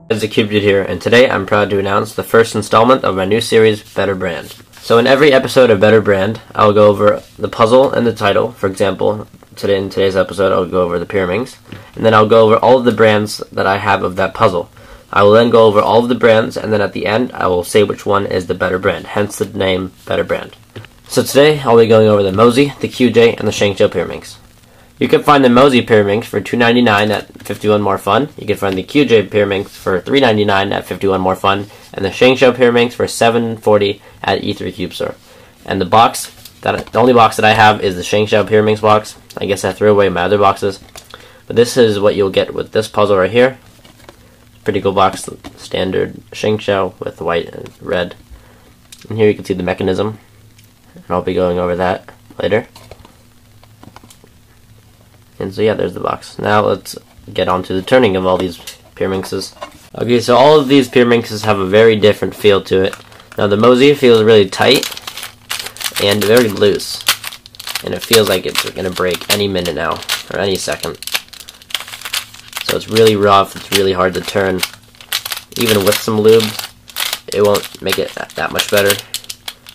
It's tehcubedude here, and today I'm proud to announce the first installment of my new series, Better Brand. So in every episode of Better Brand, I'll go over the puzzle and the title. For example, in today's episode, I'll go over the Pyraminx, and then I'll go over all of the brands that I have of that puzzle. I will then go over all of the brands, and then at the end, I will say which one is the better brand, hence the name Better Brand. So today, I'll be going over the Mozi, the QJ, and the Shank Shou Pyraminx. You can find the Mozi Pyraminx for $2.99 at 51 More Fun. You can find the QJ Pyraminx for $3.99 at 51 More Fun, and the Shank Shou Pyraminx for $7.40 at E3 Cube Store. And the only box that I have is the Shank Shou Pyraminx box. I guess I threw away my other boxes, but this is what you'll get with this puzzle right here. Pretty cool box, standard Shank Shou with white and red. And here you can see the mechanism, and I'll be going over that later. And so yeah, there's the box. Now let's get on to the turning of all these Pyraminxes. Okay, so all of these Pyraminxes have a very different feel to it. Now the Mozi feels really tight and very loose, and it feels like it's going to break any minute now, or any second. So it's really rough, it's really hard to turn. Even with some lube, it won't make it that much better.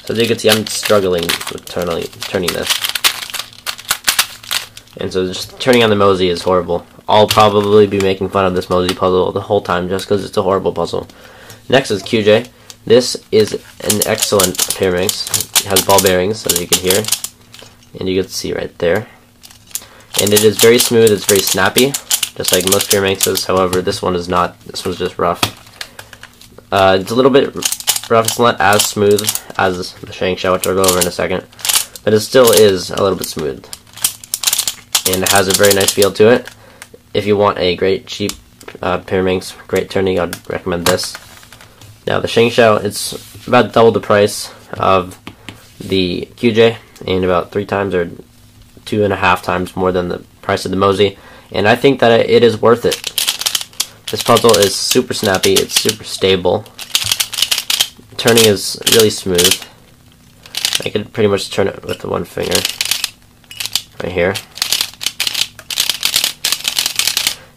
So as you can see, I'm struggling with turning this. And so just turning on the Mozi is horrible. I'll probably be making fun of this Mozi puzzle the whole time just because it's a horrible puzzle. Next is QJ. This is an excellent Pyraminx. It has ball bearings, as you can hear. And you can see right there. And it is very smooth, it's very snappy, just like most Pyraminxes. However, this one is not. This one's just rough. It's a little bit rough. It's not as smooth as the Shank Shou, which I'll go over in a second. But it still is a little bit smooth. And it has a very nice feel to it. If you want a great cheap Pyraminx, great turning, I'd recommend this. Now the Shank Shou, it's about double the price of the QJ, and about 3 times or 2.5 times more than the price of the Mozi. And I think that it is worth it. This puzzle is super snappy, it's super stable. Turning is really smooth. I could pretty much turn it with the one finger right here.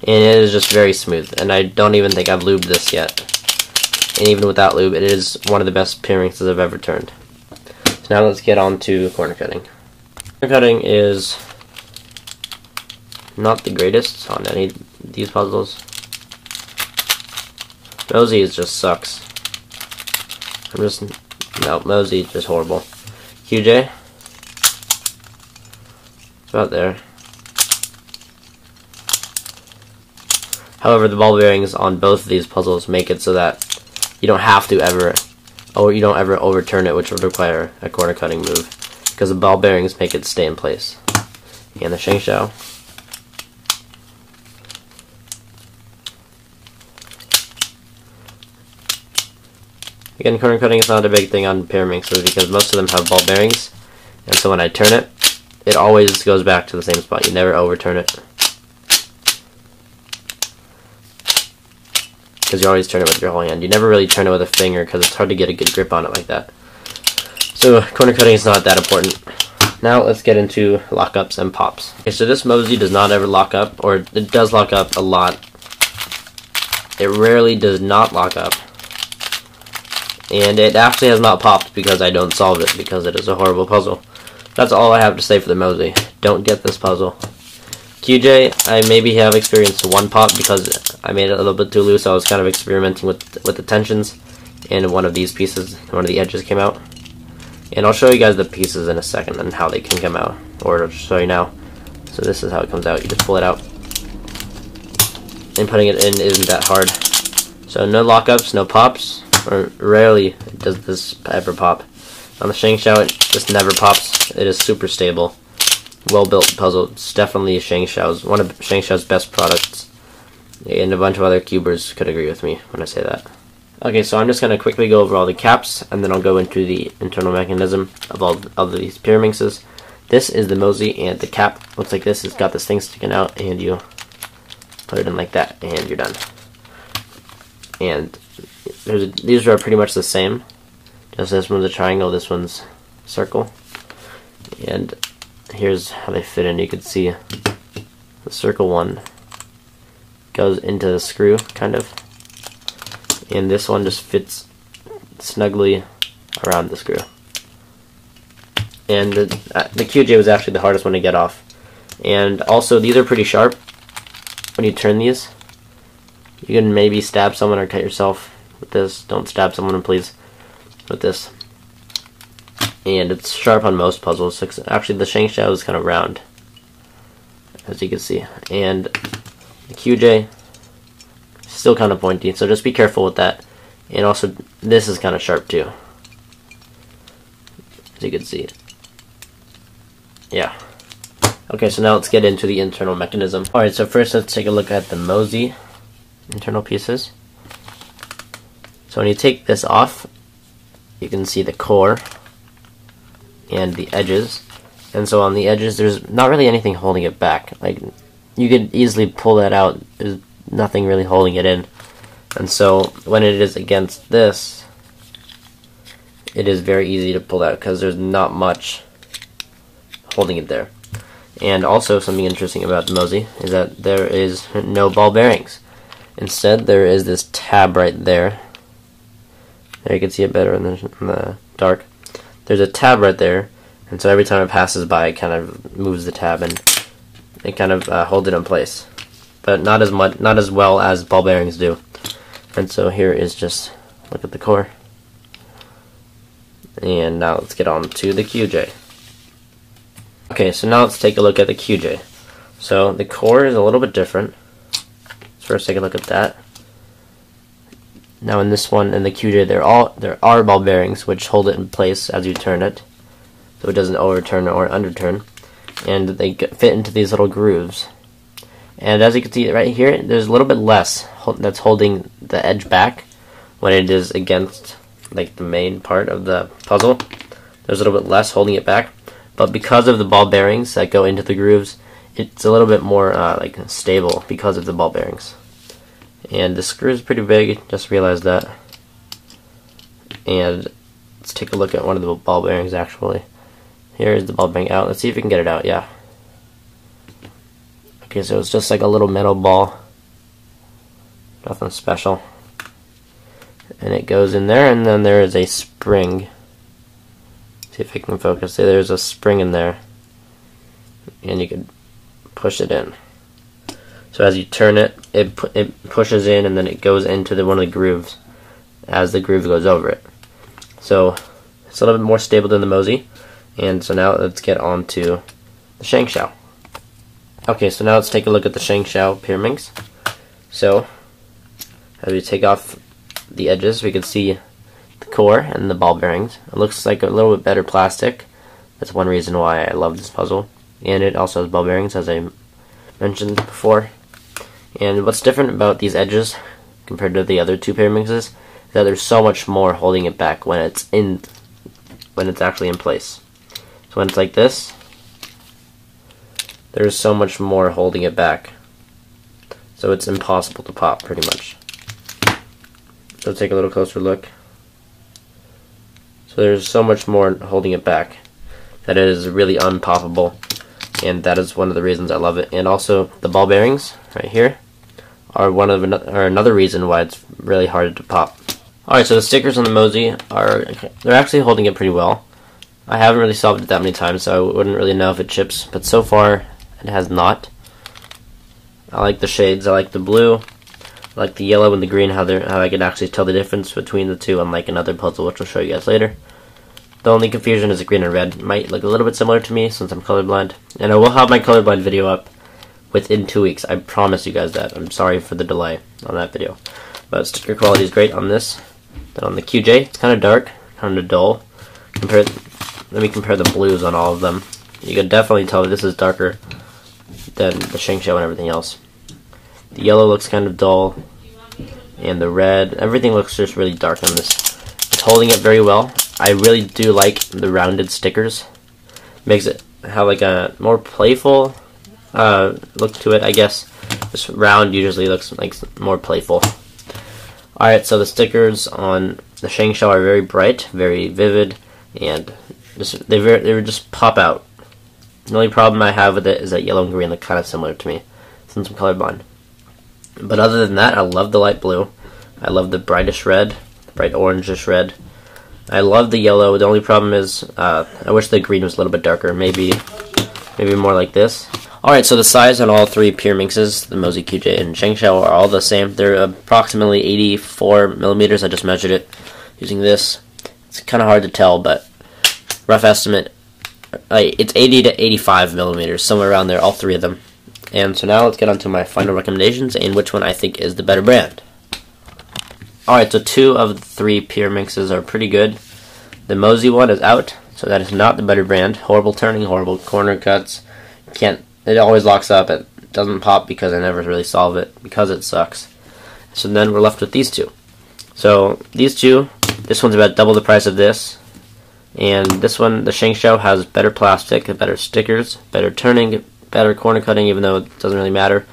And it is just very smooth, and I don't even think I've lubed this yet. And even without lube, it is one of the best Pyraminxes I've ever turned. So now let's get on to corner cutting. Corner cutting is not the greatest on any of these puzzles. Mozi just sucks. Mozi is just horrible. QJ, it's about there. However, the ball bearings on both of these puzzles make it so that you don't have to ever overturn it, which would require a corner cutting move, because the ball bearings make it stay in place. And the Shank Shou, again, corner cutting is not a big thing on Pyraminxes because most of them have ball bearings, and so when I turn it, it always goes back to the same spot. You never overturn it, because you always turn it with your whole hand. You never really turn it with a finger because it's hard to get a good grip on it like that. So corner cutting is not that important. Now let's get into lockups and pops. Okay, so this Mozi does not ever lock up, or it does lock up a lot. It rarely does not lock up. And it actually has not popped because I don't solve it, because it is a horrible puzzle. That's all I have to say for the Mozi. Don't get this puzzle. QJ, I maybe have experienced one pop because I made it a little bit too loose. I was kind of experimenting with the tensions, and one of these pieces, one of the edges came out. And I'll show you guys the pieces in a second and how they can come out, or I'll show you now. So this is how it comes out. You just pull it out, and putting it in isn't that hard. So no lockups, no pops, or rarely does this ever pop. On the Shank Shou, it just never pops. It is super stable. Well-built puzzle. It's definitely one of Shank Shou's best products, and a bunch of other cubers could agree with me when I say that. Okay, so I'm just going to quickly go over all the caps, and then I'll go into the internal mechanism of all of these Pyraminxes. This is the Mozi, and the cap looks like this. It's got this thing sticking out, and you put it in like that, and you're done. And these are pretty much the same. Just this one's a triangle, this one's a circle. And here's how they fit in. You can see the circle one goes into the screw, kind of. and this one just fits snugly around the screw. And the QJ was actually the hardest one to get off. And also, these are pretty sharp. When you turn these, you can maybe stab someone or cut yourself with this. Don't stab someone, please, with this. And it's sharp on most puzzles. Actually, the Shank Shou is kind of round, as you can see. And the QJ is still kind of pointy, so just be careful with that. And also, this is kind of sharp too, as you can see. Yeah. Okay, so now let's get into the internal mechanism. Alright, so first let's take a look at the Mozi internal pieces. So when you take this off, you can see the core and the edges. And so on the edges, there's not really anything holding it back. Like, you could easily pull that out. There's nothing really holding it in. And so when it is against this, it is very easy to pull out because there's not much holding it there. And also, something interesting about the Mozi is that there is no ball bearings. Instead, there is this tab right there. There, you can see it better in the dark. There's a tab right there, and so every time it passes by, it kind of moves the tab and it kind of holds it in place. But not as well as ball bearings do. And so here is just look at the core. And now let's get on to the QJ. Okay, so now let's take a look at the QJ. So the core is a little bit different. Let's first take a look at that. Now in this one, in the QJ, there are ball bearings which hold it in place as you turn it, so it doesn't overturn or underturn. And they fit into these little grooves. And as you can see right here, there's a little bit less that's holding the edge back when it is against like the main part of the puzzle. There's a little bit less holding it back. But because of the ball bearings that go into the grooves, it's a little bit more like stable because of the ball bearings. And the screw is pretty big, just realized that. And let's take a look at one of the ball bearings actually. Here is the ball bearing out. Let's see if we can get it out, yeah. Okay, so it's just like a little metal ball. Nothing special. And it goes in there, and then there is a spring. See if I can focus. See, there's a spring in there, and you can push it in. So as you turn it, it pushes in, and then it goes into one of the grooves as the groove goes over it. So it's a little bit more stable than the Mozi. And so now let's get on to the Shank Shou. Okay, so now let's take a look at the Shank Shou Pyraminx. So as we take off the edges, we can see the core and the ball bearings. It looks like a little bit better plastic. That's one reason why I love this puzzle. And it also has ball bearings, as I mentioned before. And what's different about these edges compared to the other two Pyraminxes is that there's so much more holding it back when it's actually in place. So when it's like this, there's so much more holding it back. So it's impossible to pop, pretty much. So take a little closer look. So there's so much more holding it back that it is really unpoppable, and that is one of the reasons I love it. And also the ball bearings right here are another reason why it's really hard to pop. Alright, so the stickers on the Mozi they're actually holding it pretty well. I haven't really solved it that many times, so I wouldn't really know if it chips, but so far it has not. I like the shades. I like the blue, I like the yellow and the green, how I can actually tell the difference between the two, unlike another puzzle, which I'll show you guys later. The only confusion is the green and red. It might look a little bit similar to me since I'm colorblind. And I will have my colorblind video up within 2 weeks. I promise you guys that. I'm sorry for the delay on that video. But sticker quality is great on this. Then on the QJ, it's kind of dark, kind of dull. Let me compare the blues on all of them. You can definitely tell this is darker than the Shank Shou and everything else. The yellow looks kind of dull, and the red, everything looks just really dark on this. It's holding it very well. I really do like the rounded stickers. Makes it have like a more playful look to it, I guess. This round usually looks like more playful. Alright, so the stickers on the Shank Shou are very bright, very vivid, and they just pop out. The only problem I have with it is that yellow and green look kind of similar to me, since I'm colorblind. But other than that, I love the light blue. I love the brightest red, bright orangish red. I love the yellow. The only problem is I wish the green was a little bit darker. Maybe more like this. Alright, so the size on all three Pyraminxes, the Mozi, QJ, and Shank Shou, are all the same. They're approximately 84 millimeters. I just measured it using this. It's kind of hard to tell, but rough estimate, it's 80 to 85 millimeters, somewhere around there, all three of them. And so now let's get on to my final recommendations and which one I think is the better brand. Alright, so two of the three Pyraminxes are pretty good. The Mozi one is out, so that is not the better brand. Horrible turning, horrible corner cuts. It always locks up. It doesn't pop because I never really solve it, because it sucks. So then we're left with these two. So these two, this one's about double the price of this. And this one, the Shank Shou, has better plastic, better stickers, better turning, better corner cutting, even though it doesn't really matter.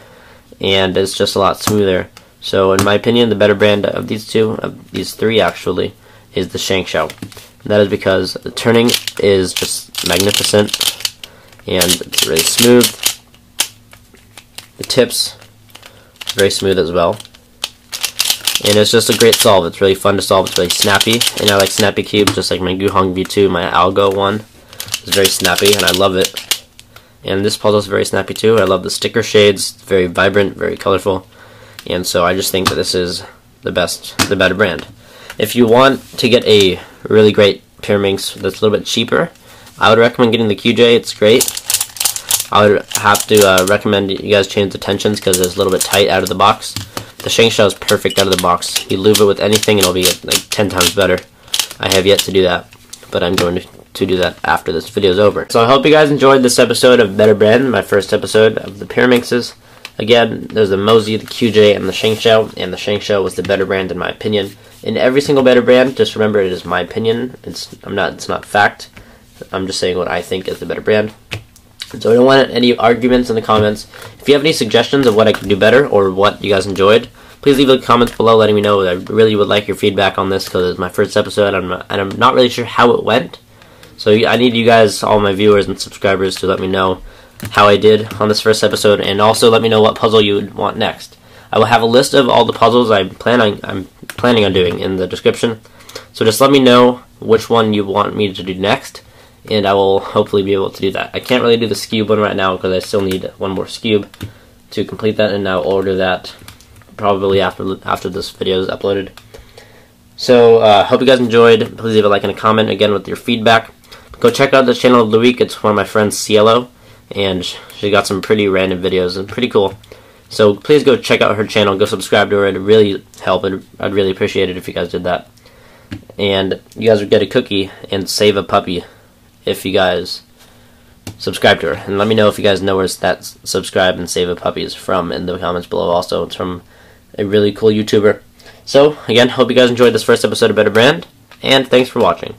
And it's just a lot smoother. So in my opinion, the better brand of these two, of these three actually, is the Shank Shou. And that is because the turning is just magnificent, and it's really smooth. The tips, very smooth as well. And it's just a great solve. It's really fun to solve. It's really snappy. And I like snappy cubes, just like my Guhong V2, my Algo one. It's very snappy, and I love it. And this puzzle is very snappy too. I love the sticker shades. It's very vibrant, very colorful. And so I just think that this is the better brand. If you want to get a really great Pyraminx that's a little bit cheaper, I would recommend getting the QJ. It's great. I would have to recommend you guys change the tensions because it's a little bit tight out of the box. The Shank Shou is perfect out of the box. You lube it with anything and it'll be like 10 times better. I have yet to do that, but I'm going to do that after this video is over. So I hope you guys enjoyed this episode of Better Brand, my first episode of the Pyraminxes. Again, there's the Mozi, the QJ, and the Shank Shou, and the Shank Shou was the better brand in my opinion. In every single better brand, just remember it is my opinion. It's not fact. I'm just saying what I think is the better brand. So I don't want any arguments in the comments. If you have any suggestions of what I could do better or what you guys enjoyed, please leave the comments below letting me know. I really would like your feedback on this because it's my first episode and I'm not really sure how it went. So I need you guys, all my viewers and subscribers, to let me know how I did on this first episode, and also let me know what puzzle you would want next. I will have a list of all the puzzles I'm planning on doing in the description. So just let me know which one you want me to do next, and I will hopefully be able to do that. I can't really do the Skewb one right now because I still need one more Skewb to complete that, and I'll order that probably after this video is uploaded. So hope you guys enjoyed. Please leave a like and a comment again with your feedback. Go check out the channel of the week. It's one of my friends, Cielo, and she got some pretty random videos and pretty cool. So please go check out her channel. Go subscribe to her. It'd really help. I'd really appreciate it if you guys did that. And you guys would get a cookie and save a puppy if you guys subscribe to her. And let me know if you guys know where that subscribe and save a puppy is from in the comments below. Also, it's from a really cool YouTuber. So again, hope you guys enjoyed this first episode of Better Brand, and thanks for watching.